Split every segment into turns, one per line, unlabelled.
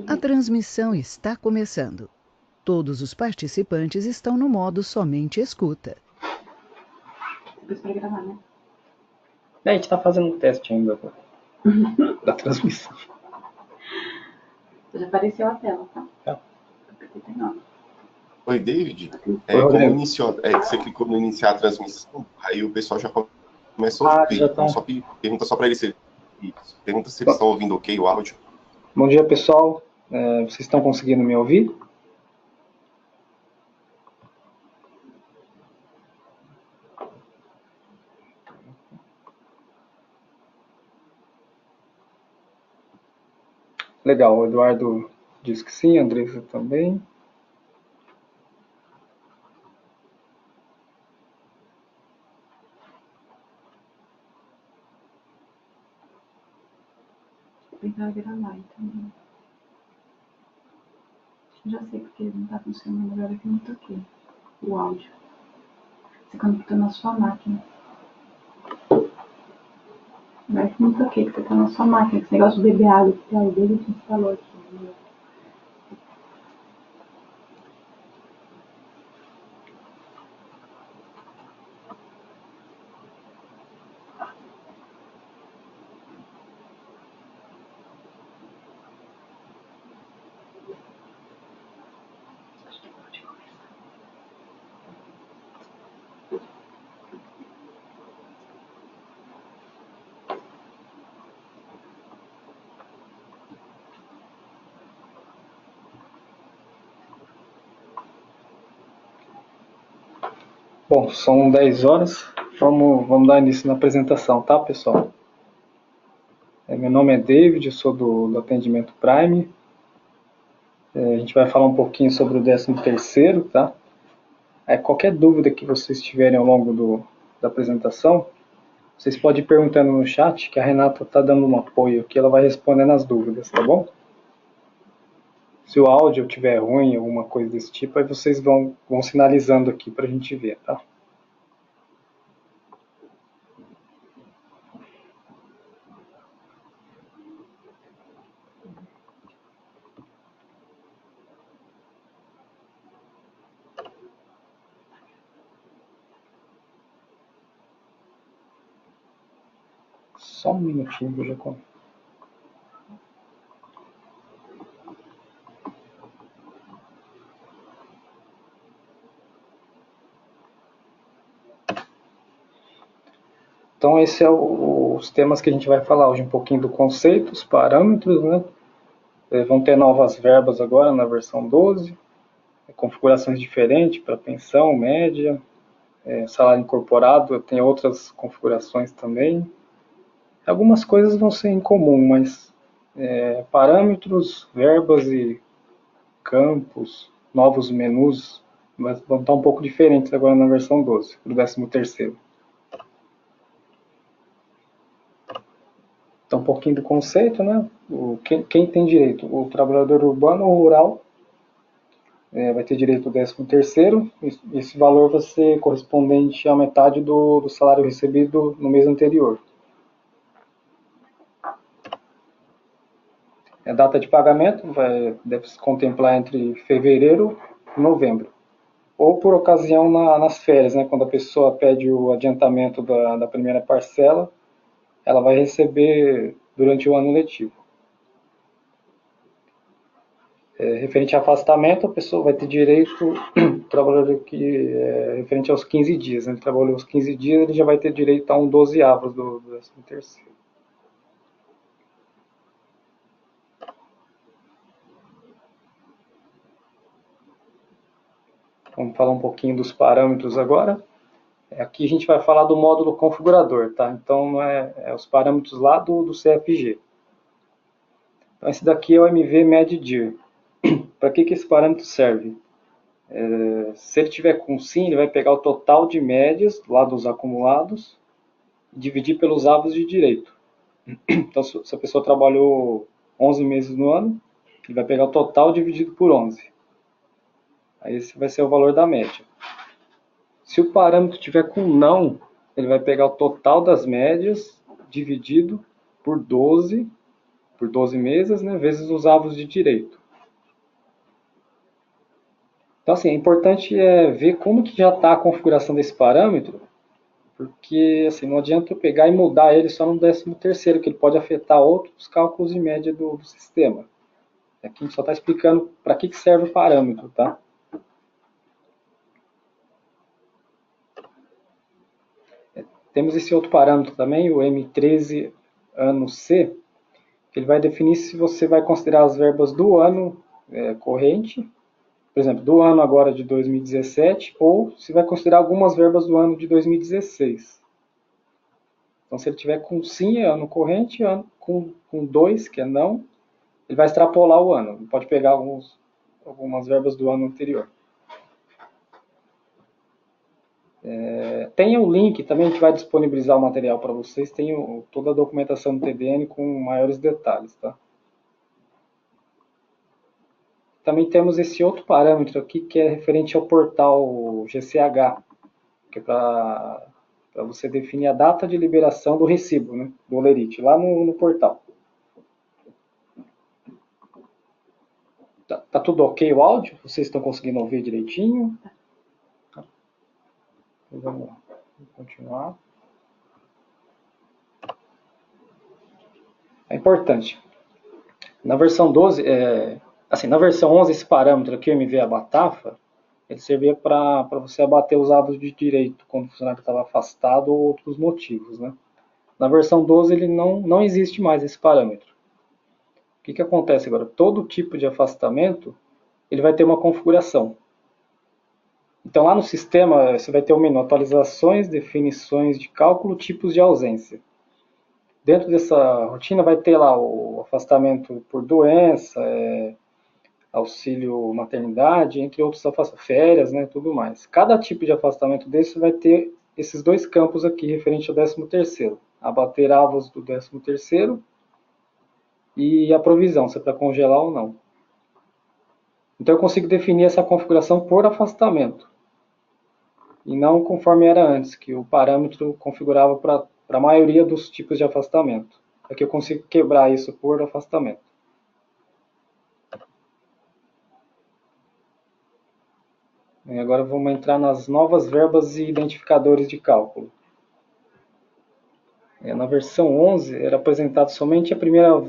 A transmissão está começando. Todos os participantes estão no modo somente escuta.
Depois pra gravar, né?
A gente tá fazendo um teste ainda da transmissão.
Já apareceu a tela, tá?
Tá.
Oi, David.
Oi,
Como
Rodrigo.
iniciou, você clicou no iniciar a transmissão, aí o pessoal já começou a ouvir.
já tá.
Então, pergunta só para eles pergunta se eles estão ouvindo ok o áudio.
Bom dia, pessoal. Vocês estão conseguindo me ouvir? Legal, o Eduardo diz que sim, a Andressa também.
Vou tentar gravar também. Já sei porque não tá funcionando agora que eu não toquei o áudio. Você conectou na sua máquina. Agora que eu não toquei, que você tá na sua máquina. Esse negócio de beber água que o David instalou aqui.
Bom, são 10 horas. Vamos dar início na apresentação, tá, pessoal? Meu nome é David, eu sou do atendimento Prime. A gente vai falar um pouquinho sobre o 13º, tá? Qualquer dúvida que vocês tiverem ao longo da apresentação, vocês podem ir perguntando no chat, que a Renata está dando um apoio aqui, ela vai respondendo as dúvidas, tá bom? Se o áudio estiver ruim, alguma coisa desse tipo, aí vocês vão sinalizando aqui para a gente ver, tá? Só um minutinho que eu já conto. Então, esse é os temas que a gente vai falar hoje, um pouquinho do conceito, os parâmetros, né? Vão ter novas verbas agora na versão 12, configurações diferentes para pensão, média, salário incorporado, tem outras configurações também. Algumas coisas vão ser em comum, mas parâmetros, verbas e campos, novos menus, mas vão estar um pouco diferentes agora na versão 12, do 13º. Então, um pouquinho do conceito, né? Quem tem direito? O trabalhador urbano ou rural vai ter direito ao 13º. Esse valor vai ser correspondente à metade do salário recebido no mês anterior. A data de pagamento deve se contemplar entre fevereiro e novembro. Ou por ocasião nas férias, né? Quando a pessoa pede o adiantamento da primeira parcela, ela vai receber durante o ano letivo. Referente a afastamento, a pessoa vai ter direito, trabalhador que referente aos 15 dias. Né? Ele trabalhou os 15 dias, ele já vai ter direito a um 12º do 13º. Vamos falar um pouquinho dos parâmetros agora. Aqui a gente vai falar do módulo configurador, tá? Então, os parâmetros lá do CFG. Então, esse daqui é o MV MedDir. Para que esse parâmetro serve? Se ele tiver com sim, ele vai pegar o total de médias lá dos acumulados e dividir pelos avos de direito. Então, se a pessoa trabalhou 11 meses no ano, ele vai pegar o total dividido por 11. Aí esse vai ser o valor da média. Se o parâmetro tiver com não, ele vai pegar o total das médias dividido por 12, por 12 meses, né, vezes os avos de direito. Então, assim, é importante ver como que já está a configuração desse parâmetro, porque assim, não adianta eu pegar e mudar ele só no 13º, que ele pode afetar outros cálculos de média do sistema. Aqui a gente só está explicando para que serve o parâmetro, tá? Temos esse outro parâmetro também, o M13 ano C, que ele vai definir se você vai considerar as verbas do ano corrente, por exemplo, do ano agora de 2017, ou se vai considerar algumas verbas do ano de 2016. Então, se ele tiver com sim, é ano corrente, com 2, que é não, ele vai extrapolar o ano. Ele pode pegar algumas verbas do ano anterior. Tem o link, também a gente vai disponibilizar o material para vocês, tem toda a documentação do TDN com maiores detalhes, tá? Também temos esse outro parâmetro aqui que é referente ao portal GCH, que é para você definir a data de liberação do recibo, né, do Olerite, lá no portal. Tá tudo ok o áudio? Vocês estão conseguindo ouvir direitinho? Vamos lá, vamos continuar. É importante. Na versão 12, na versão 11, esse parâmetro aqui, o MV-ABATAFA, ele servia para você abater os avos de direito quando o funcionário estava afastado ou outros motivos, né? Na versão 12, ele não existe mais esse parâmetro. O que acontece agora? Todo tipo de afastamento, ele vai ter uma configuração. Então, lá no sistema, você vai ter o menu atualizações, definições de cálculo, tipos de ausência. Dentro dessa rotina vai ter lá o afastamento por doença, auxílio maternidade, entre outros afastamentos, férias, né, tudo mais. Cada tipo de afastamento desse vai ter esses dois campos aqui, referente ao 13º. Abater avos do 13º e a provisão, se é para congelar ou não. Então eu consigo definir essa configuração por afastamento. E não conforme era antes, que o parâmetro configurava para a maioria dos tipos de afastamento. Aqui eu consigo quebrar isso por afastamento. E agora vamos entrar nas novas verbas e identificadores de cálculo. Na versão 11 era apresentado somente a primeira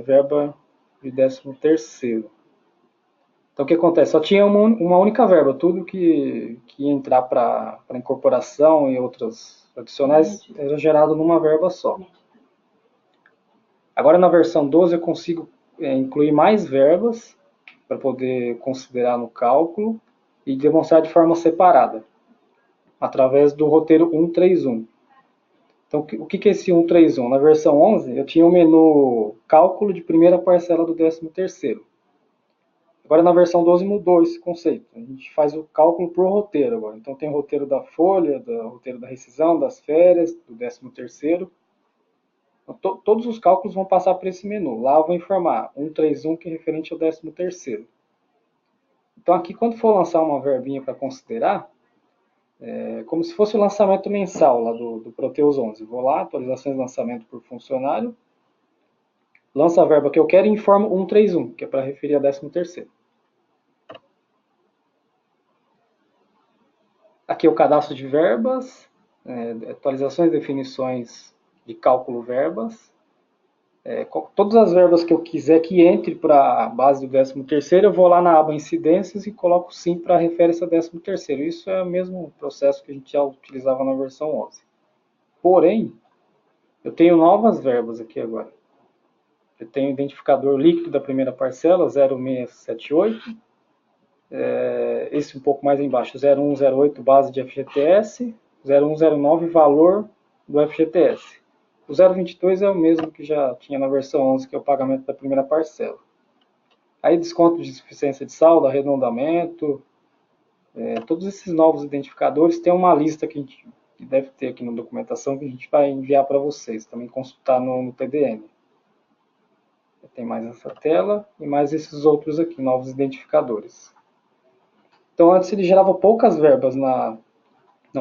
verba de 13º. Então o que acontece? Só tinha uma única verba, tudo que ia entrar para incorporação e outras adicionais era gerado numa verba só. Agora na versão 12 eu consigo incluir mais verbas para poder considerar no cálculo e demonstrar de forma separada, através do roteiro 131. Então o que é esse 131? Na versão 11 eu tinha o menu cálculo de primeira parcela do 13º. Agora na versão 12 mudou esse conceito. A gente faz o cálculo por roteiro agora. Então tem o roteiro da folha, o roteiro da rescisão, das férias, do 13º. Então, todos os cálculos vão passar por esse menu. Lá eu vou informar 131, que é referente ao 13º. Então aqui quando for lançar uma verbinha para considerar, como se fosse o lançamento mensal lá do Proteus 11. Vou lá, atualizações de lançamento por funcionário. Lanço a verba que eu quero e informo 131, que é para referir a 13º. Aqui é o cadastro de verbas, atualizações e definições de cálculo verbas. Todas as verbas que eu quiser que entre para a base do 13º, eu vou lá na aba incidências e coloco sim para referência a 13º. Isso é o mesmo processo que a gente já utilizava na versão 11. Porém, eu tenho novas verbas aqui agora. Eu tenho o identificador líquido da primeira parcela, 0678. Esse um pouco mais embaixo, 0108, base de FGTS. 0109, valor do FGTS. O 022 é o mesmo que já tinha na versão 11, que é o pagamento da primeira parcela. Aí desconto de suficiência de saldo, arredondamento. Todos esses novos identificadores tem uma lista que a gente deve ter aqui na documentação que a gente vai enviar para vocês, também consultar no TDN. Tem mais essa tela e mais esses outros aqui, novos identificadores. Então antes ele gerava poucas verbas na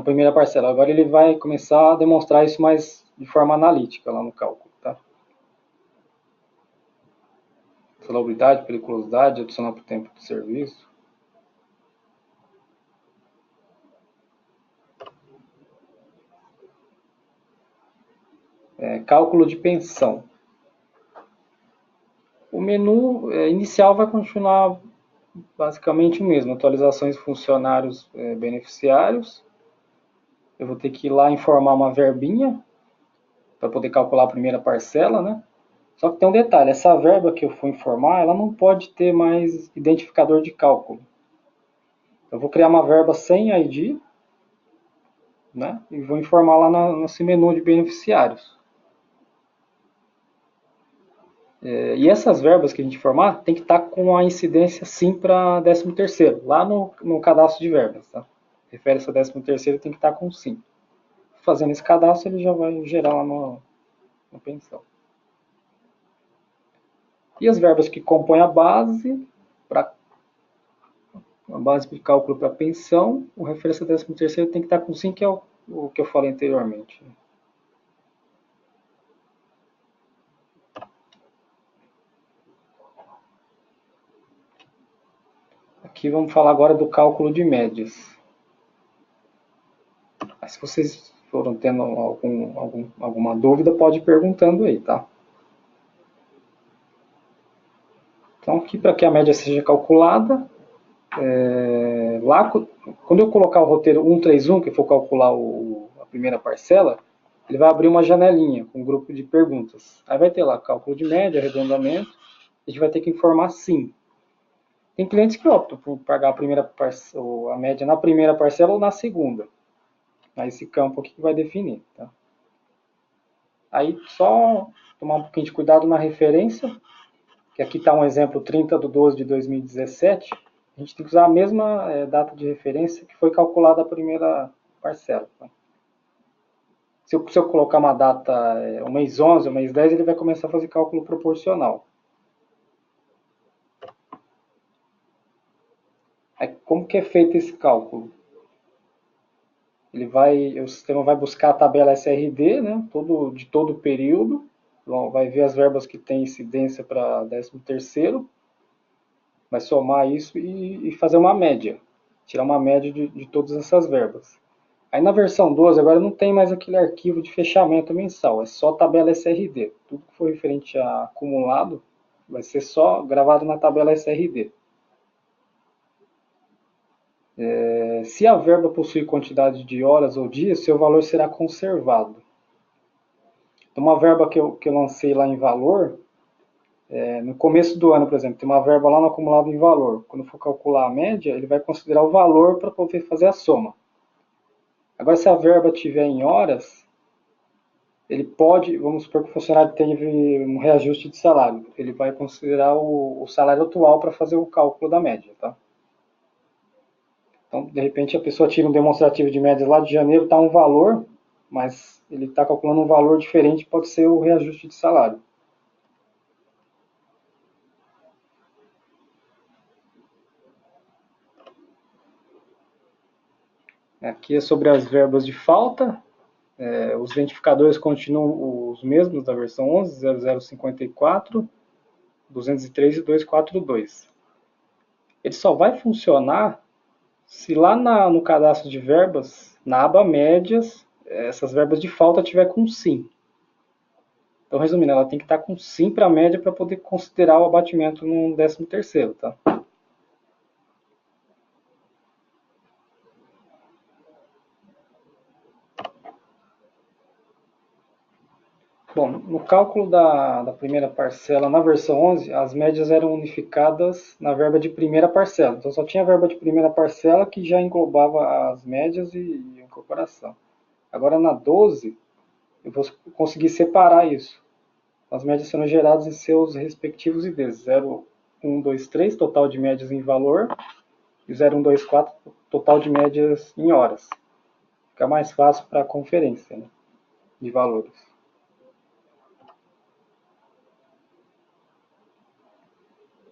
primeira parcela, agora ele vai começar a demonstrar isso mais de forma analítica lá no cálculo. Tá? salubridade, periculosidade, adicional para o tempo de serviço. Cálculo de pensão. O menu inicial vai continuar basicamente o mesmo. Atualizações de funcionários beneficiários. Eu vou ter que ir lá informar uma verbinha para poder calcular a primeira parcela, né? Só que tem um detalhe, essa verba que eu for informar, ela não pode ter mais identificador de cálculo. Eu vou criar uma verba sem ID, né? E vou informar lá nesse menu de beneficiários. E essas verbas que a gente formar tem que estar com a incidência sim para 13º, lá no cadastro de verbas. Tá? Refere-se a 13º, tem que estar com sim. Fazendo esse cadastro, ele já vai gerar lá no pensão. E as verbas que compõem a base de cálculo para pensão, o referência a 13º tem que estar com sim, que é o que eu falei anteriormente. Aqui vamos falar agora do cálculo de médias. Mas se vocês foram tendo alguma dúvida, pode ir perguntando aí, tá? Então, aqui para que a média seja calculada, lá quando eu colocar o roteiro 131, que for calcular a primeira parcela, ele vai abrir uma janelinha com um grupo de perguntas. Aí vai ter lá cálculo de média, arredondamento, a gente vai ter que informar sim. Tem clientes que optam por pagar a média na primeira parcela ou na segunda. Aí esse campo aqui que vai definir. Tá? Aí só tomar um pouquinho de cuidado na referência, que aqui está um exemplo 30/12/2017, a gente tem que usar a mesma data de referência que foi calculada a primeira parcela. Tá? Se eu colocar uma data, o mês 11, o mês 10, ele vai começar a fazer cálculo proporcional. Aí, como que é feito esse cálculo? O sistema vai buscar a tabela SRD, né, de todo o período, vai ver as verbas que tem incidência para 13º, vai somar isso e fazer uma média, tirar uma média de todas essas verbas. Aí na versão 12 agora não tem mais aquele arquivo de fechamento mensal, é só tabela SRD. Tudo que for referente a acumulado vai ser só gravado na tabela SRD. Se a verba possui quantidade de horas ou dias, seu valor será conservado. Então, uma verba que eu lancei lá em valor, no começo do ano, por exemplo, tem uma verba lá no acumulado em valor. Quando for calcular a média, ele vai considerar o valor para poder fazer a soma. Agora, se a verba estiver em horas, ele pode, vamos supor que o funcionário teve um reajuste de salário, ele vai considerar o salário atual para fazer o cálculo da média. Tá? Então, de repente, a pessoa tira um demonstrativo de médias lá de janeiro, está um valor, mas ele está calculando um valor diferente, pode ser o reajuste de salário. Aqui é sobre as verbas de falta. Os identificadores continuam os mesmos da versão 11, 0054, 203 e 242. Ele só vai funcionar se lá no cadastro de verbas, na aba médias, essas verbas de falta tiver com sim. Então, resumindo, ela tem que estar com sim para a média para poder considerar o abatimento no 13º, tá? Bom, no cálculo da primeira parcela, na versão 11, as médias eram unificadas na verba de primeira parcela. Então, só tinha a verba de primeira parcela que já englobava as médias e a incorporação. Agora, na 12, eu vou conseguir separar isso. As médias serão geradas em seus respectivos IDs. 0, 1, 2, 3, total de médias em valor. E 0, 1, 2, 4, total de médias em horas. Fica mais fácil para a conferência, né, de valores.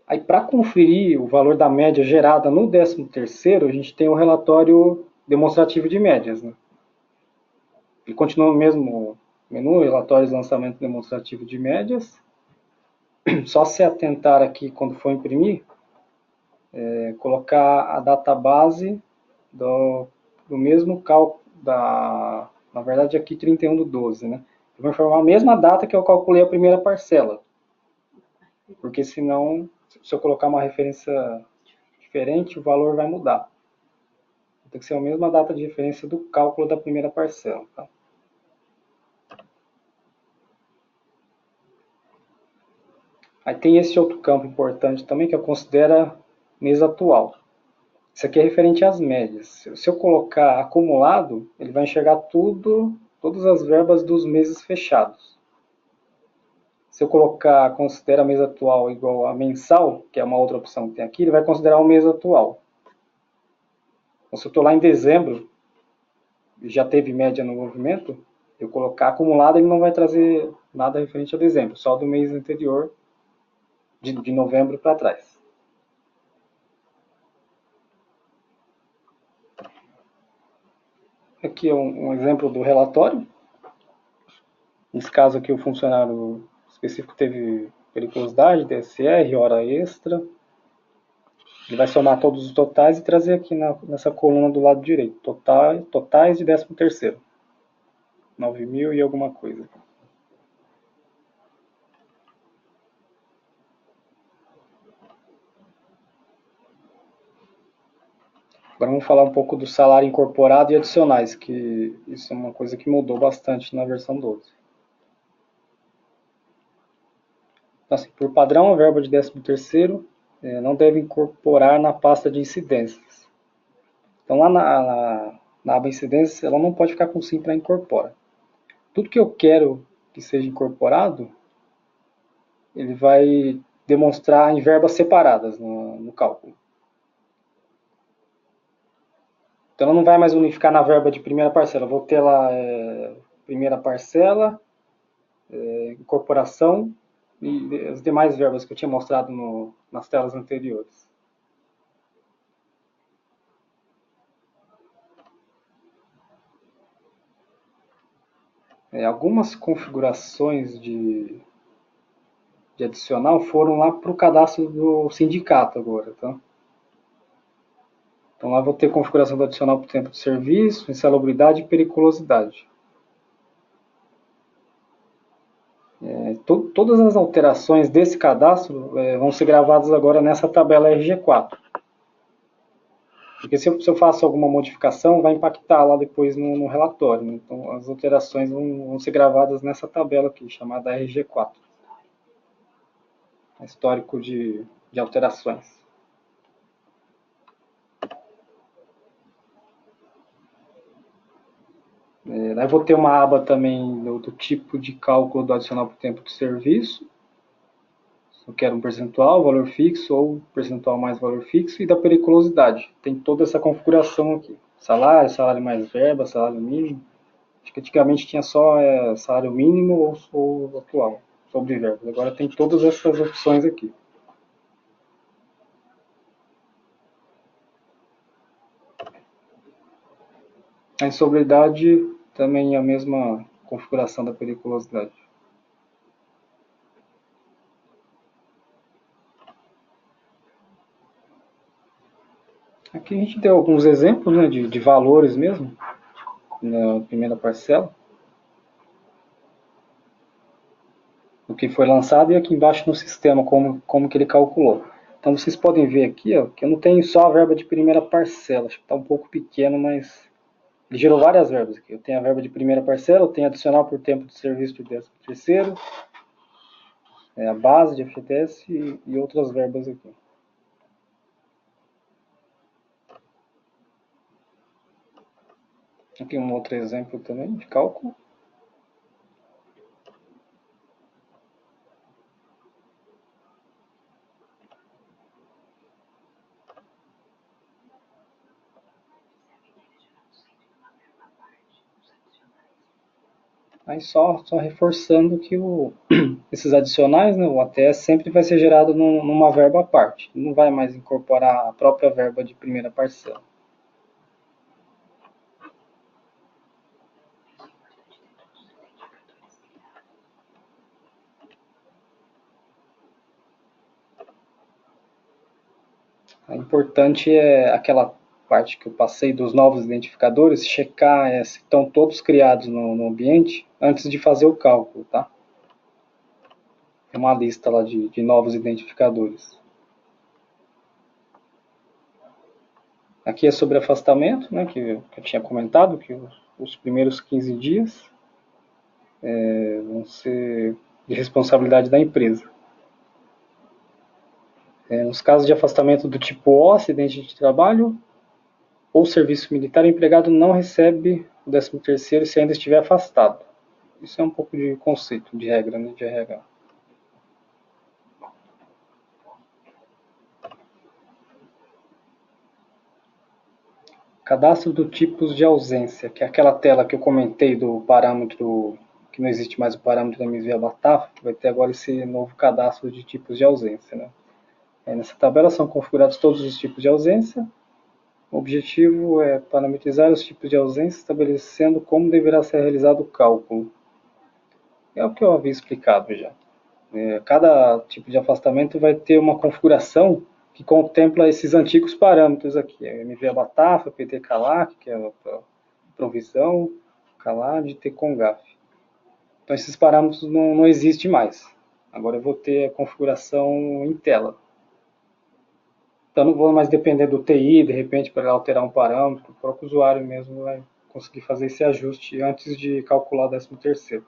Aí, para conferir o valor da média gerada no 13º, a gente tem o relatório demonstrativo de médias. Né? Ele continua no mesmo menu, relatórios, lançamento demonstrativo de médias. só se atentar aqui quando for imprimir, colocar a database do mesmo cálculo, na verdade aqui 31/12, né? Eu vou informar a mesma data que eu calculei a primeira parcela, porque senão, se eu colocar uma referência diferente, o valor vai mudar. Tem que ser a mesma data de referência do cálculo da primeira parcela. Tá? Aí tem esse outro campo importante também, que eu considero mês atual. Isso aqui é referente às médias. Se eu colocar acumulado, ele vai enxergar todas as verbas dos meses fechados. Se eu colocar considera mês atual igual a mensal, que é uma outra opção que tem aqui, ele vai considerar o mês atual. Então, se eu estou lá em dezembro, e já teve média no movimento, eu colocar acumulado, ele não vai trazer nada referente a dezembro, só do mês anterior, de novembro para trás. Aqui é um exemplo do relatório. Nesse caso aqui, o funcionário específico teve periculosidade, DSR, hora extra. Ele vai somar todos os totais e trazer aqui nessa coluna do lado direito. Totais de 13º. 9.000 e alguma coisa. Agora vamos falar um pouco do salário incorporado e adicionais, que isso é uma coisa que mudou bastante na versão 12. Então, assim, por padrão, a verba de 13º não deve incorporar na pasta de incidências. Então, lá na aba incidências, ela não pode ficar com sim para incorpora. Tudo que eu quero que seja incorporado, ele vai demonstrar em verbas separadas no cálculo. Então, ela não vai mais unificar na verba de primeira parcela. Eu vou ter lá primeira parcela, incorporação e as demais verbas que eu tinha mostrado nas telas anteriores. Algumas configurações de adicional foram lá para o cadastro do sindicato agora, tá? Então lá vou ter configuração do adicional para o tempo de serviço, insalubridade e periculosidade. Todas as alterações desse cadastro vão ser gravadas agora nessa tabela RG4. Porque se eu faço alguma modificação, vai impactar lá depois no relatório. Né? Então as alterações vão ser gravadas nessa tabela aqui, chamada RG4. Histórico de alterações. Aí vou ter uma aba também do tipo de cálculo do adicional por tempo de serviço. Se eu quero um percentual, valor fixo ou percentual mais valor fixo. E da periculosidade. Tem toda essa configuração aqui. Salário, salário mais verba, salário mínimo. Acho que antigamente tinha só salário mínimo ou atual, sobre verbas. Agora tem todas essas opções aqui. A insalubridade também é a mesma configuração da periculosidade. Aqui a gente deu alguns exemplos, né, de valores mesmo, na primeira parcela. O que foi lançado e aqui embaixo no sistema, como que ele calculou. Então vocês podem ver aqui que eu não tenho só a verba de primeira parcela, acho que está um pouco pequeno, mas ele gerou várias verbas aqui. Eu tenho a verba de primeira parcela, eu tenho adicional por tempo de serviço de 13º, a base de FGTS e outras verbas aqui. Aqui um outro exemplo também de cálculo. Aí só reforçando que esses adicionais, né, o ATS sempre vai ser gerado numa verba à parte. Não vai mais incorporar a própria verba de primeira parcela. É importante aquela parte que eu passei dos novos identificadores, checar se estão todos criados no ambiente antes de fazer o cálculo, tá? Tem uma lista lá de novos identificadores. Aqui é sobre afastamento, né, que eu tinha comentado, que os primeiros 15 dias vão ser de responsabilidade da empresa. Nos casos de afastamento do tipo O, acidente de trabalho ou serviço militar, o empregado não recebe o 13º se ainda estiver afastado. Isso é um pouco de conceito, de regra, né, de RH. Cadastro do tipos de ausência, que é aquela tela que eu comentei do parâmetro, que não existe mais o parâmetro da MV-ABATAF, vai ter agora esse novo cadastro de tipos de ausência, né? Nessa tabela são configurados todos os tipos de ausência. O objetivo é parametrizar os tipos de ausência, estabelecendo como deverá ser realizado o cálculo. É o que eu havia explicado já. Cada tipo de afastamento vai ter uma configuração que contempla esses antigos parâmetros aqui. MV-ABATAF, PT-CALAC, que é a provisão, CALAD e T-CONGAF. Então esses parâmetros não existem mais. Agora eu vou ter a configuração em tela. Então não vou mais depender do TI, de repente, para alterar um parâmetro. O próprio usuário mesmo vai conseguir fazer esse ajuste antes de calcular o 13º.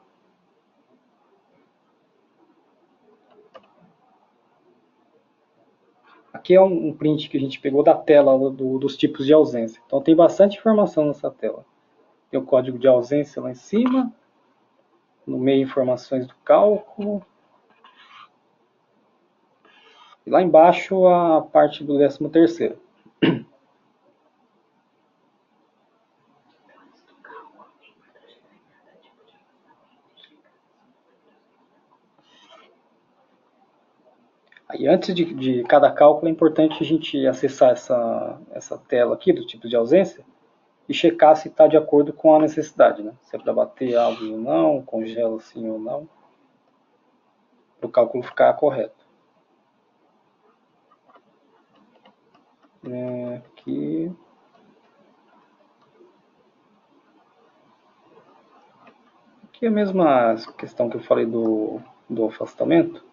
Aqui é um print que a gente pegou da tela dos tipos de ausência. Então tem bastante informação nessa tela. Tem o código de ausência lá em cima, no meio informações do cálculo. E lá embaixo a parte do 13º. Aí, antes de cada cálculo, é importante a gente acessar essa tela aqui do tipo de ausência e checar se está de acordo com a necessidade, né? Se é para bater algo ou não, congela sim ou não, para o cálculo ficar correto. Aqui é a mesma questão que eu falei do afastamento,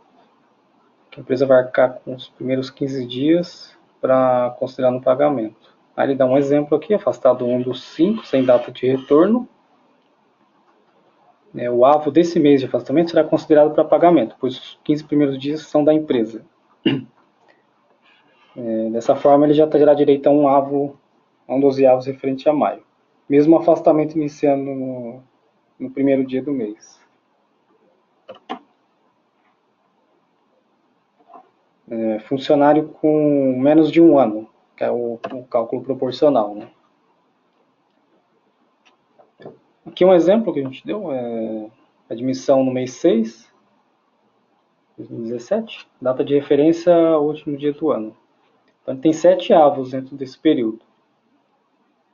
que a empresa vai arcar com os primeiros 15 dias para considerar no pagamento. Aí ele dá um exemplo aqui, afastado 1 dos 5, sem data de retorno. O AVO desse mês de afastamento será considerado para pagamento, pois os 15 primeiros dias são da empresa. Dessa forma, ele já terá direito a um 12 avos referente a maio, mesmo o afastamento iniciando no primeiro dia do mês. Funcionário com menos de 1 ano, que é o cálculo proporcional, né? Aqui um exemplo que a gente deu, admissão no mês 6, 2017, data de referência último dia do ano. Então ele tem 7 avos dentro desse período.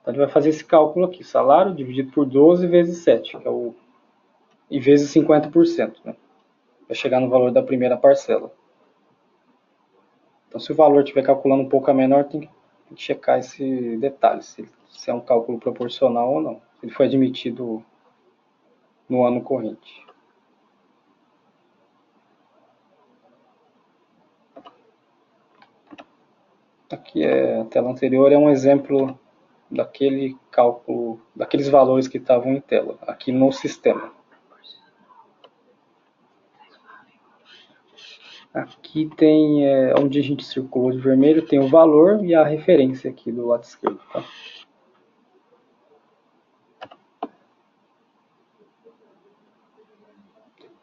Então ele vai fazer esse cálculo aqui, salário dividido por 12 vezes 7, que é e vezes 50%, né? Vai chegar no valor da primeira parcela. Então se o valor estiver calculando um pouco a menor, tem que checar esse detalhe, se é um cálculo proporcional ou não. Se ele foi admitido no ano corrente. Aqui a tela anterior é um exemplo daquele cálculo, daqueles valores que estavam em tela, aqui no sistema. Aqui tem, onde a gente circulou de vermelho, tem o valor e a referência aqui do lado esquerdo. Tá?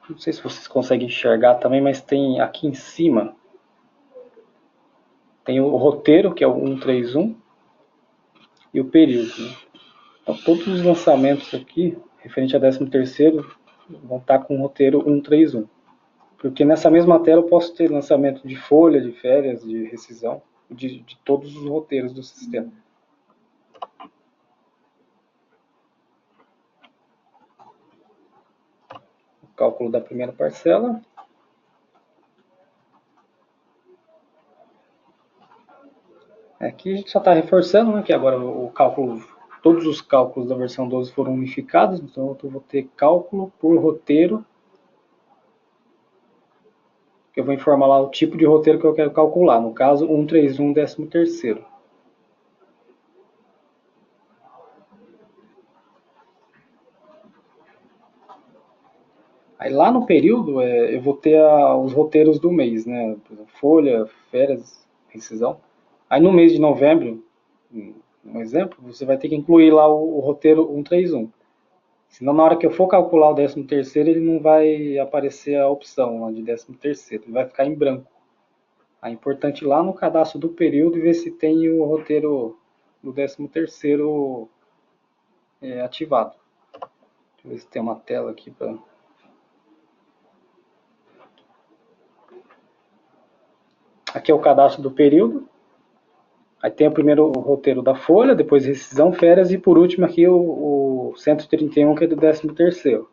Não sei se vocês conseguem enxergar também, mas tem aqui em cima, tem o roteiro, que é o 131, e o período. Né? Então, todos os lançamentos aqui, referente a 13º, vão estar com o roteiro 131. Porque nessa mesma tela eu posso ter lançamento de folha, de férias, de rescisão, de todos os roteiros do sistema. O cálculo da primeira parcela. Aqui a gente só está reforçando, né, que agora o cálculo, todos os cálculos da versão 12 foram unificados, então eu vou ter cálculo por roteiro, que eu vou informar lá o tipo de roteiro que eu quero calcular, no caso 131 13º. Aí lá no período eu vou ter os roteiros do mês, né? Por exemplo, folha, férias, rescisão. Aí no mês de novembro, um exemplo, você vai ter que incluir lá o roteiro 131. Senão na hora que eu for calcular o 13º, ele não vai aparecer a opção lá de 13º, ele vai ficar em branco. É importante ir lá no cadastro do período e ver se tem o roteiro do 13º ativado. Deixa eu ver se tem uma tela aqui para... Aqui é o cadastro do período. Aí tem o primeiro roteiro da folha, depois rescisão, férias e por último aqui o 131, que é do 13º.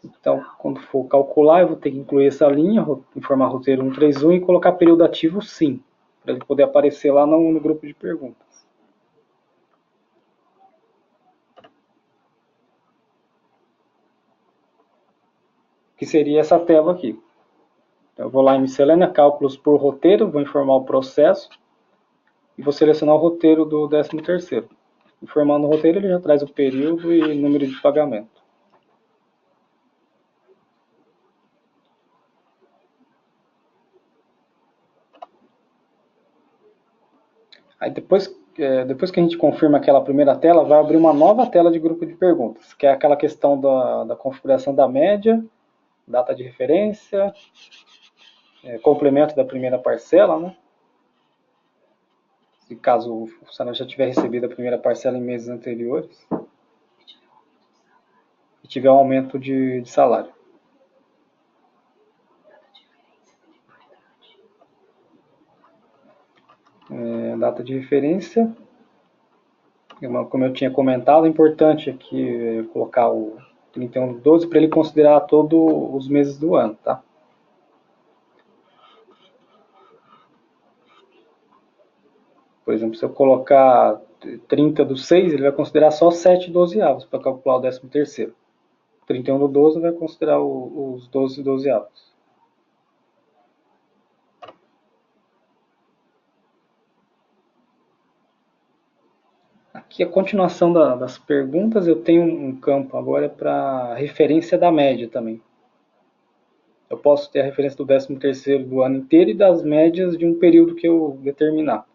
Então, quando for calcular, eu vou ter que incluir essa linha, informar roteiro 131 e colocar período ativo sim, para ele poder aparecer lá no grupo de perguntas. Que seria essa tela aqui. Então, eu vou lá em miscelânea, cálculos por roteiro, vou informar o processo e vou selecionar o roteiro do 13º. Informando o roteiro, ele já traz o período e número de pagamento. Aí depois que a gente confirma aquela primeira tela, vai abrir uma nova tela de grupo de perguntas, que é aquela questão da configuração da média, data de referência, complemento da primeira parcela, né? Se caso o funcionário já tiver recebido a primeira parcela em meses anteriores e tiver um aumento de salário. Data de referência, como eu tinha comentado, é importante aqui colocar o 31/12 para ele considerar todos os meses do ano, tá? Por exemplo, se eu colocar 30/6, ele vai considerar só 7/12 para calcular o 13º. 31/12 vai considerar os 12/12. Aqui a continuação das perguntas, eu tenho um campo agora para referência da média também. Eu posso ter a referência do 13º do ano inteiro e das médias de um período que eu determinar.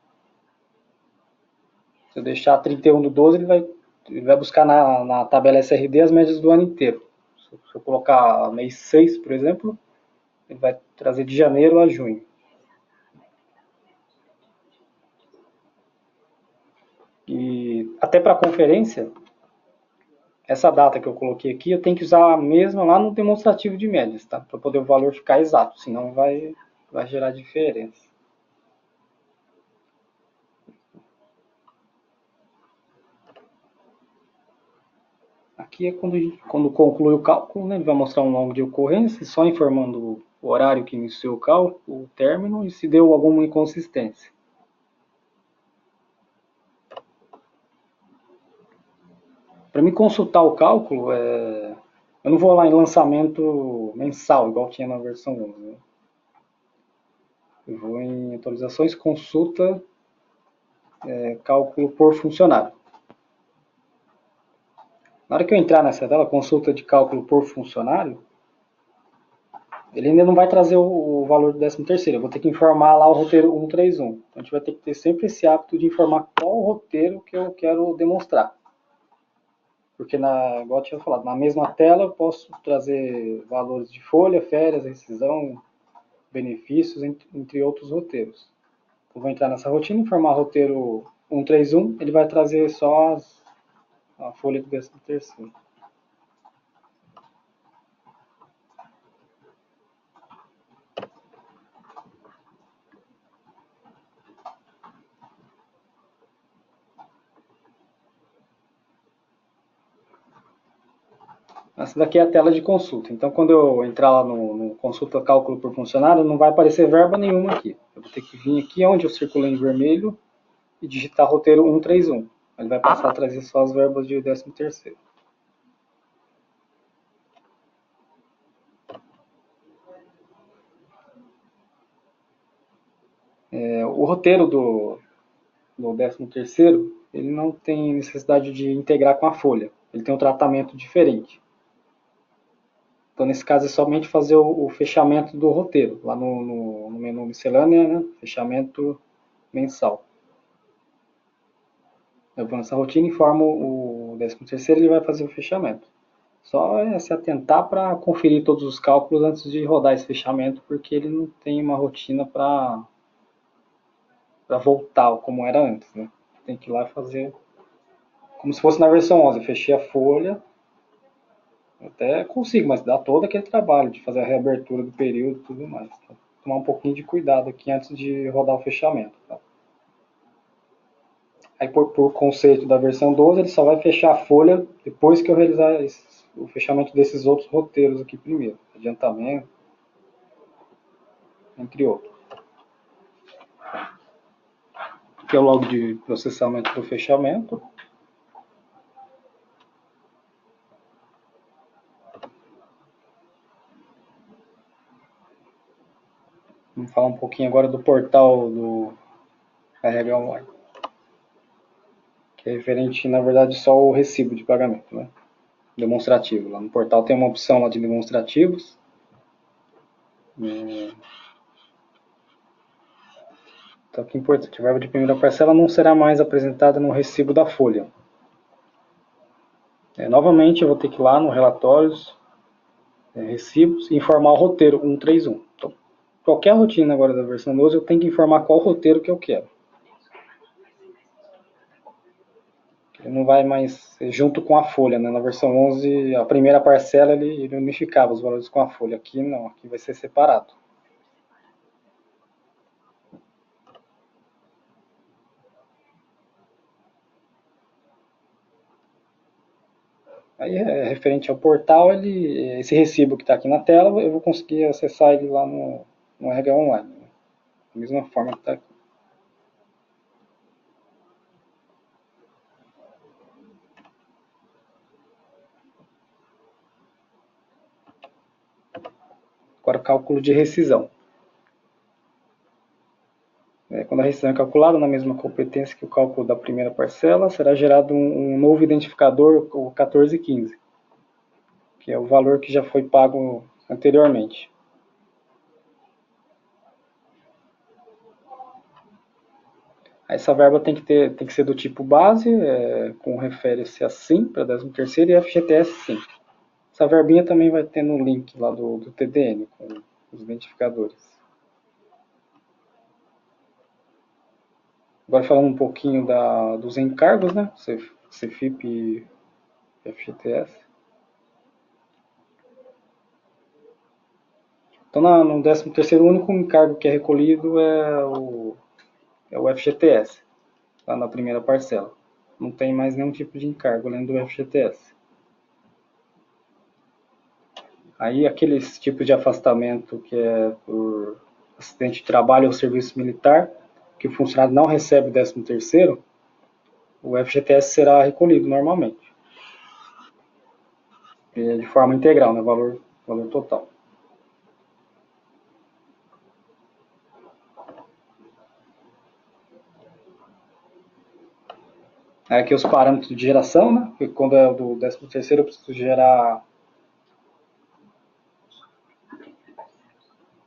Se eu deixar 31/12, ele vai buscar na tabela SRD as médias do ano inteiro. Se eu colocar mês 6, por exemplo, ele vai trazer de janeiro a junho. E até para a conferência, essa data que eu coloquei aqui, eu tenho que usar a mesma lá no demonstrativo de médias, tá? Para poder o valor ficar exato, senão vai gerar diferença. Aqui é quando conclui o cálculo, né, ele vai mostrar um log de ocorrência, só informando o horário que iniciou o cálculo, o término e se deu alguma inconsistência. Para me consultar o cálculo, eu não vou lá em lançamento mensal, igual tinha na versão 1. Né? Eu vou em atualizações, consulta, cálculo por funcionário. Na hora que eu entrar nessa tela, consulta de cálculo por funcionário, ele ainda não vai trazer o valor do 13º. Eu vou ter que informar lá o roteiro 131. Então a gente vai ter que ter sempre esse hábito de informar qual o roteiro que eu quero demonstrar. Porque, igual eu tinha falado, na mesma tela eu posso trazer valores de folha, férias, rescisão, benefícios, entre outros roteiros. Eu vou entrar nessa rotina, informar roteiro 131, ele vai trazer só a folha do 13º. Essa daqui é a tela de consulta. Então, quando eu entrar lá no consulta cálculo por funcionário, não vai aparecer verba nenhuma aqui. Eu ter que vir aqui onde eu circulei em vermelho e digitar roteiro 131. Ele vai passar a trazer só as verbas de 13º. O roteiro do 13º, ele não tem necessidade de integrar com a folha. Ele tem um tratamento diferente. Então, nesse caso, é somente fazer o fechamento do roteiro, lá no menu miscelânea, né? Fechamento mensal. Eu vou nessa rotina e informo o 13º, ele vai fazer o fechamento. Só é se atentar para conferir todos os cálculos antes de rodar esse fechamento, porque ele não tem uma rotina para voltar como era antes, né? Tem que ir lá fazer como se fosse na versão 11. Eu fechei a folha, até consigo, mas dá todo aquele trabalho de fazer a reabertura do período e tudo mais. Tá? Tomar um pouquinho de cuidado aqui antes de rodar o fechamento. Tá? Aí, por conceito da versão 12, ele só vai fechar a folha depois que eu realizar o fechamento desses outros roteiros aqui primeiro. Adiantamento, entre outros. Aqui é o log de processamento do fechamento. Vamos falar um pouquinho agora do portal do RH Online. Que é referente, na verdade, só ao recibo de pagamento, né? Demonstrativo. Lá no portal tem uma opção lá de demonstrativos. Então, que importante, a verba de primeira parcela não será mais apresentada no recibo da folha. Novamente, eu vou ter que ir lá no relatórios, recibos, e informar o roteiro 131. Então, qualquer rotina agora da versão 12, eu tenho que informar qual roteiro que eu quero. Ele não vai mais junto com a folha, né? Na versão 11, a primeira parcela ele unificava os valores com a folha. Aqui não, aqui vai ser separado. Aí, referente ao portal, esse recibo que está aqui na tela, eu vou conseguir acessar ele lá no RH Online. Né? Da mesma forma que está aqui. Agora, cálculo de rescisão. Quando a rescisão é calculada na mesma competência que o cálculo da primeira parcela, será gerado um novo identificador, o 1415, que é o valor que já foi pago anteriormente. Essa verba tem que ser do tipo base, com refere-se a SIM para 13º e FGTS SIM. Essa verbinha também vai ter no link lá do TDN, com os identificadores. Agora falando um pouquinho dos encargos, né? CFIP e FGTS. Então, no 13º, o único encargo que é recolhido é o FGTS, lá na primeira parcela. Não tem mais nenhum tipo de encargo além do FGTS. Aí, aqueles tipos de afastamento que é por acidente de trabalho ou serviço militar, que o funcionário não recebe o 13º, o FGTS será recolhido normalmente. De forma integral, né? Valor total. Aqui os parâmetros de geração, né? Porque quando é do 13º eu preciso gerar...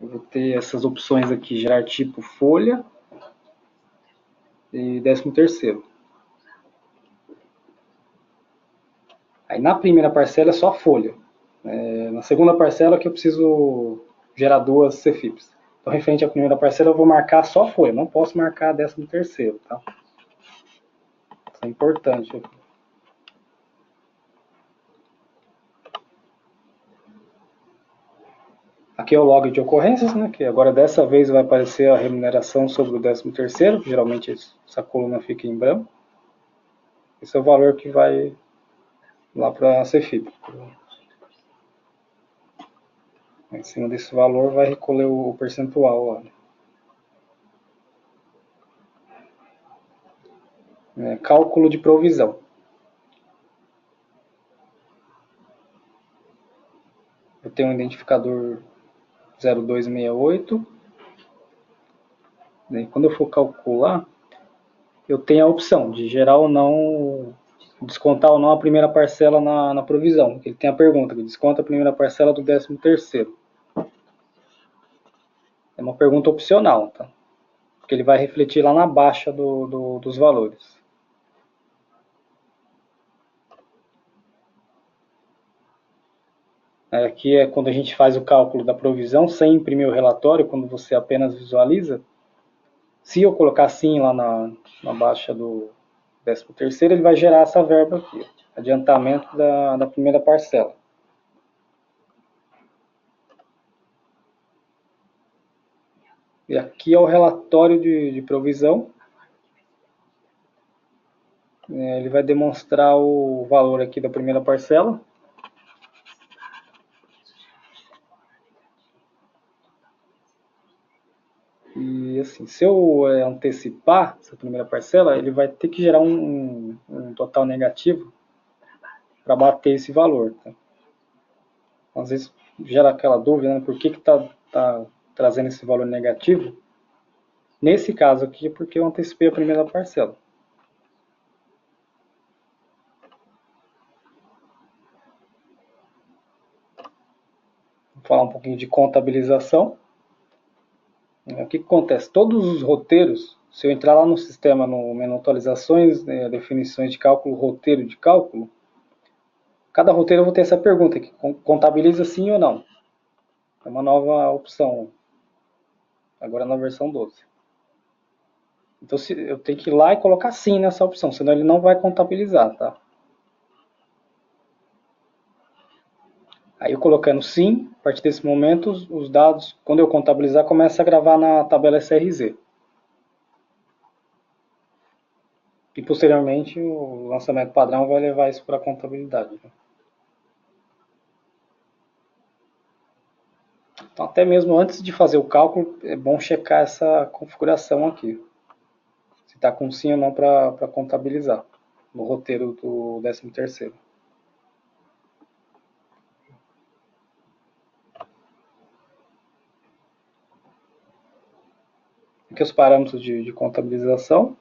Eu vou ter essas opções aqui, gerar tipo folha e 13º. Aí na primeira parcela é só folha. Na segunda parcela que eu preciso gerar duas CFIPs. Então, referente à primeira parcela, eu vou marcar só folha, não posso marcar 13º, tá? Isso é importante. Aqui é o log de ocorrências, né? Que agora dessa vez vai aparecer a remuneração sobre o 13º, geralmente essa coluna fica em branco. Esse é o valor que vai lá para a CFIP. Em cima desse valor vai recolher o percentual. Olha. Cálculo de provisão. Eu tenho um identificador 0268. Quando eu for calcular, eu tenho a opção de gerar ou não, descontar ou não a primeira parcela na provisão. Ele tem a pergunta, desconta a primeira parcela do 13º. É uma pergunta opcional, tá? Porque ele vai refletir lá na baixa dos valores. Aqui é quando a gente faz o cálculo da provisão, sem imprimir o relatório, quando você apenas visualiza. Se eu colocar sim lá na baixa do 13º, ele vai gerar essa verba aqui, adiantamento da primeira parcela. E aqui é o relatório de provisão. Ele vai demonstrar o valor aqui da primeira parcela. E assim, se eu antecipar essa primeira parcela, ele vai ter que gerar um total negativo para bater esse valor. Tá? Às vezes gera aquela dúvida, né? Por que está trazendo esse valor negativo? Nesse caso aqui é porque eu antecipei a primeira parcela. Vou falar um pouquinho de contabilização. O que acontece? Todos os roteiros, se eu entrar lá no sistema, no menu atualizações, definições de cálculo, roteiro de cálculo, cada roteiro eu vou ter essa pergunta aqui, contabiliza sim ou não. É uma nova opção, agora na versão 12. Então eu tenho que ir lá e colocar sim nessa opção, senão ele não vai contabilizar, tá? Aí eu colocando sim, a partir desse momento, os dados, quando eu contabilizar, começa a gravar na tabela SRZ. E posteriormente o lançamento padrão vai levar isso para a contabilidade. Então, até mesmo antes de fazer o cálculo, é bom checar essa configuração aqui. Se está com sim ou não para contabilizar no roteiro do 13º. Aqui os parâmetros de contabilização.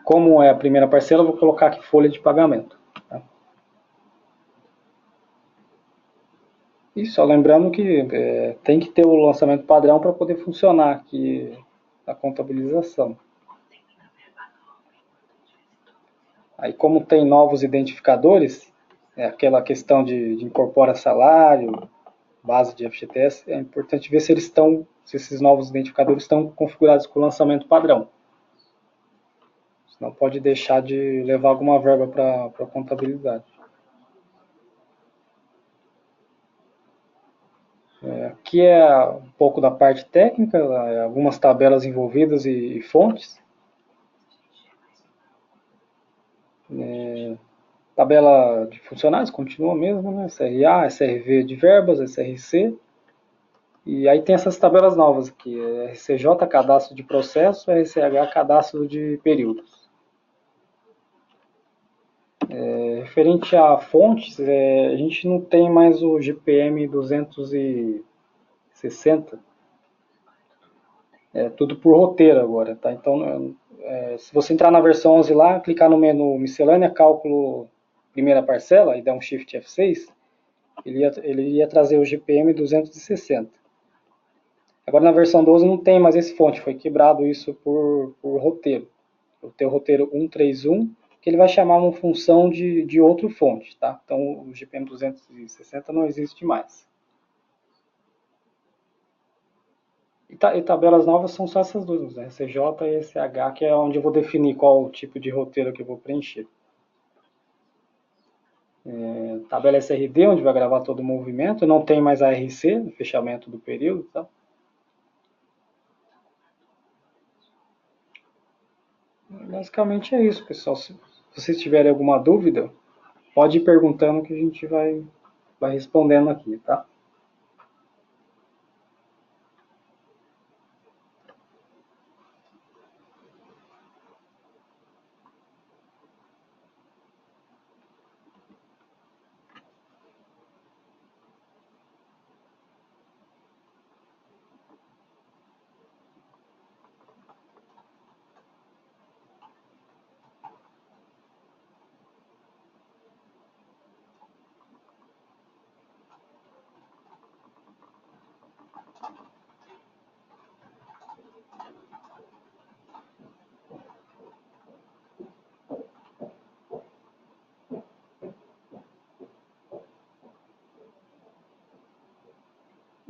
Como é a primeira parcela, eu vou colocar aqui folha de pagamento. Tá? E só lembrando que tem que ter o lançamento padrão para poder funcionar aqui a contabilização. Aí como tem novos identificadores, aquela questão de incorpora salário, base de FGTS, é importante ver se esses novos identificadores estão configurados com o lançamento padrão. Senão pode deixar de levar alguma verba para a contabilidade. Aqui é um pouco da parte técnica, algumas tabelas envolvidas e fontes. Tabela de funcionários continua mesmo, né? SRA, SRV de verbas, SRC. E aí tem essas tabelas novas aqui, RCJ, cadastro de processo, RCH, cadastro de períodos. Referente a fontes, a gente não tem mais o GPM 260, tudo por roteiro agora, tá? Então, se você entrar na versão 11 lá, clicar no menu miscelânea, cálculo, primeira parcela, e der um Shift F6, ele ia trazer o GPM 260. Agora na versão 12 não tem mais esse fonte, foi quebrado isso por roteiro. Eu tenho o roteiro 131, que ele vai chamar uma função de outro fonte, tá? Então o GPM 260 não existe mais. E tabelas novas são só essas duas, né? CJ e SH, que é onde eu vou definir qual o tipo de roteiro que eu vou preencher. Tabela SRD, onde vai gravar todo o movimento, não tem mais a RC, no fechamento do período, tá? Basicamente é isso, pessoal. Se vocês tiverem alguma dúvida, pode ir perguntando que a gente vai respondendo aqui, tá?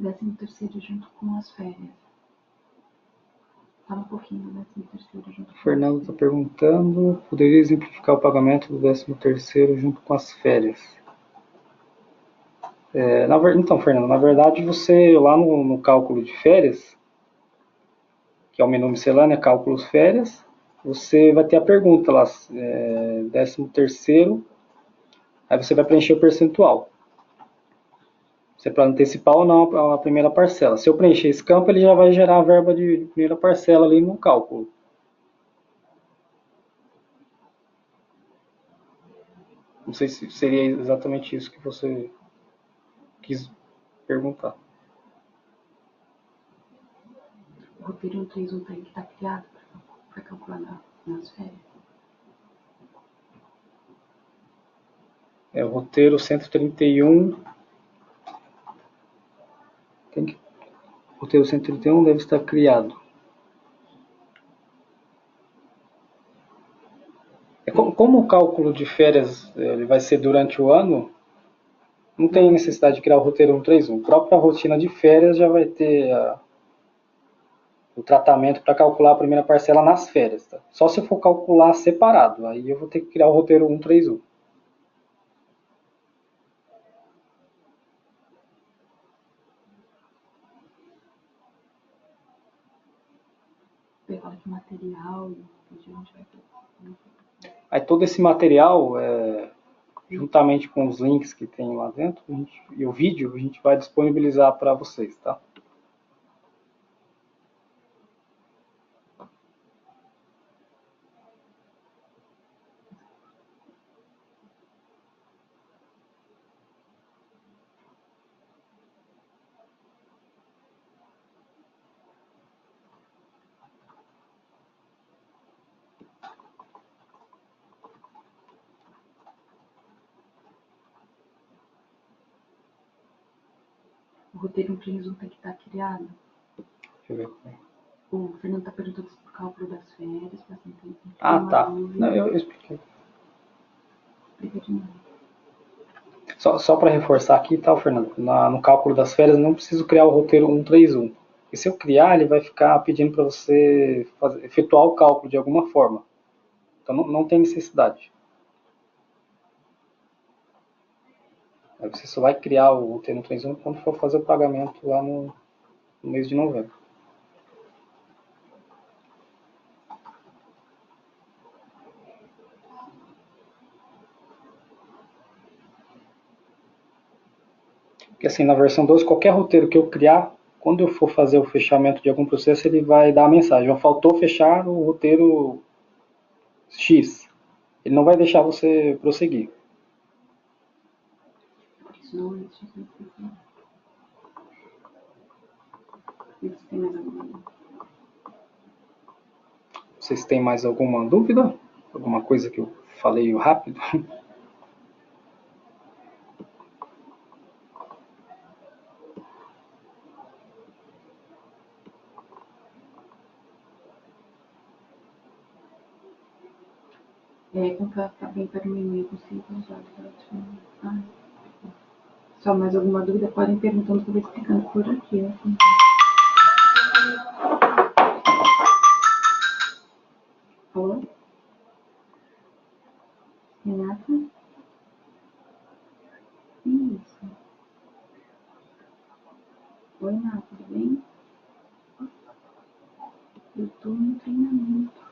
13º junto com as férias. Fala um pouquinho do 13º junto com
O Fernando está perguntando, poderia exemplificar o pagamento do 13º junto com as férias? Então, Fernando, na verdade, você lá no cálculo de férias, que é o menu miscelânea, cálculos férias, você vai ter a pergunta lá, 13º, aí você vai preencher o percentual. Se é para antecipar ou não a primeira parcela. Se eu preencher esse campo, ele já vai gerar a verba de primeira parcela ali no cálculo. Não sei se seria exatamente isso que você quis perguntar.
O roteiro 131 tem que estar criado para calcular nas férias.
O roteiro 131. O roteiro 131 deve estar criado. Como o cálculo de férias ele vai ser durante o ano, não tem necessidade de criar o roteiro 131. A própria rotina de férias já vai ter o tratamento para calcular a primeira parcela nas férias. Tá? Só se eu for calcular separado, aí eu vou ter que criar o roteiro 131.
Pegar que material que a gente vai ter.
Aí todo esse material, juntamente com os links que tem lá dentro, e o vídeo, a gente vai disponibilizar para vocês, tá?
O roteiro 131 tem que estar criado.
Deixa eu ver.
O Fernando está perguntando sobre o cálculo das férias.
Tá. Não, eu expliquei.
Explica de novo.
Só para reforçar aqui, tá, Fernando? No cálculo das férias, não preciso criar o roteiro 131. E se eu criar, ele vai ficar pedindo para você efetuar o cálculo de alguma forma. Então não tem necessidade. Aí você só vai criar o roteiro 131 quando for fazer o pagamento lá no mês de novembro. Porque assim, na versão 2, qualquer roteiro que eu criar, quando eu for fazer o fechamento de algum processo, ele vai dar a mensagem: faltou fechar o roteiro X. Ele não vai deixar você prosseguir. Vocês têm mais alguma dúvida? Alguma coisa que eu falei rápido?
Comprar bem para o e-mail possível usar. Só mais alguma dúvida? Podem perguntando que eu vou explicando por aqui. Assim. Alô? Renata? Isso. Oi, Renata, tudo bem? Eu tô no treinamento.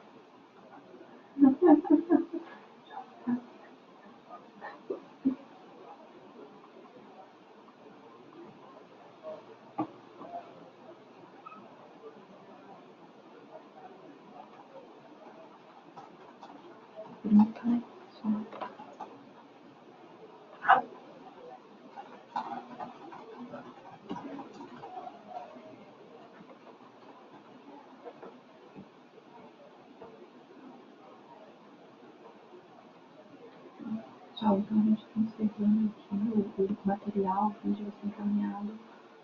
Então a gente está encerrando aqui o material, o vídeo vai ser encaminhado,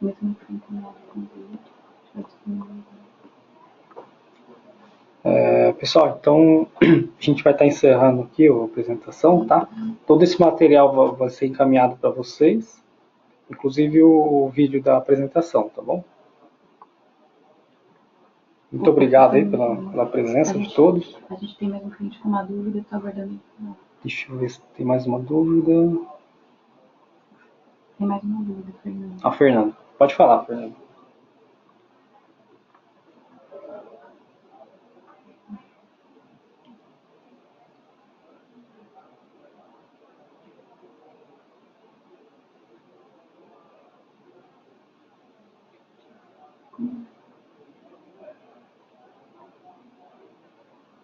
mesmo que encaminhado com o vídeo, vai disponibilizar.
Pessoal, então a gente vai estar encerrando aqui a apresentação, tá? Todo esse material vai ser encaminhado para vocês. inclusive o vídeo da apresentação, tá bom? Muito obrigado aí pela presença de todos.
A gente tem mais um cliente com uma dúvida, estou aguardando.
Deixa eu ver se tem mais uma dúvida.
Tem mais uma dúvida, Fernando.
Ah, Fernando. Pode falar, Fernando.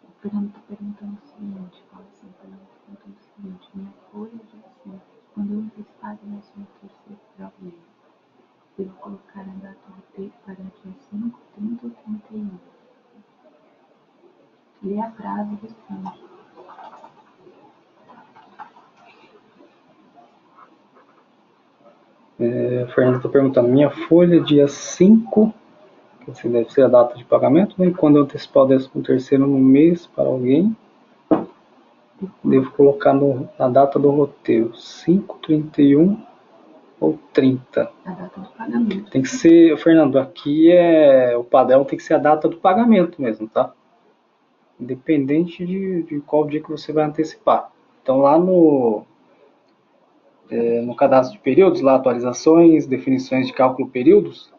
O Fernando está perguntando o seguinte, fala assim, o Fernando está perguntando o seguinte, minha folha de assim, quando eu antecipar a minha terceira para alguém, eu vou colocar a data do texto para dia 5, 30 ou 31. Lê a frase e responde.
O Fernando está perguntando, minha folha dia 5, que deve ser a data de pagamento, né? Quando eu antecipar o 13º no mês para alguém, devo colocar na data do roteiro 5, 31 ou 30.
A data do pagamento.
Tem que ser, Fernando, aqui o padrão tem que ser a data do pagamento mesmo, tá? Independente de qual dia que você vai antecipar. Então lá no cadastro de períodos, lá atualizações, definições de cálculo períodos,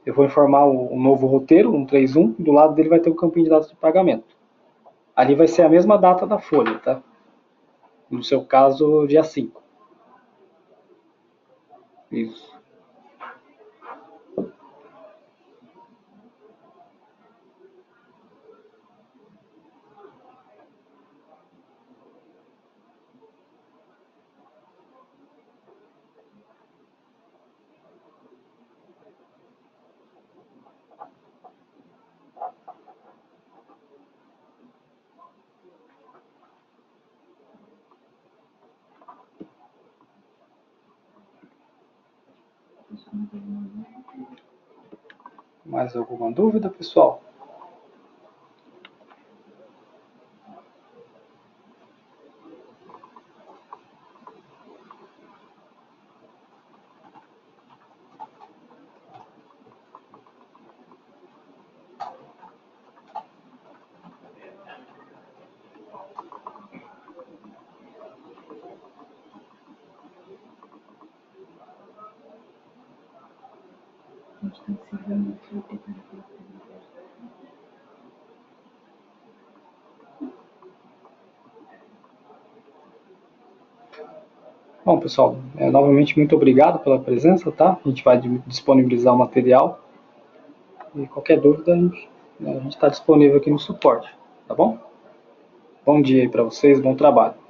eu vou informar o novo roteiro, 131, do lado dele vai ter o campinho de datas de pagamento. Ali vai ser a mesma data da folha, tá? No seu caso, dia 5. Isso. Mais alguma dúvida, pessoal?
A gente tem que se reunir para preparar para a
Bom, pessoal, novamente muito obrigado pela presença, tá? A gente vai disponibilizar o material e qualquer dúvida a gente está disponível aqui no suporte, tá bom? Bom dia aí para vocês, bom trabalho.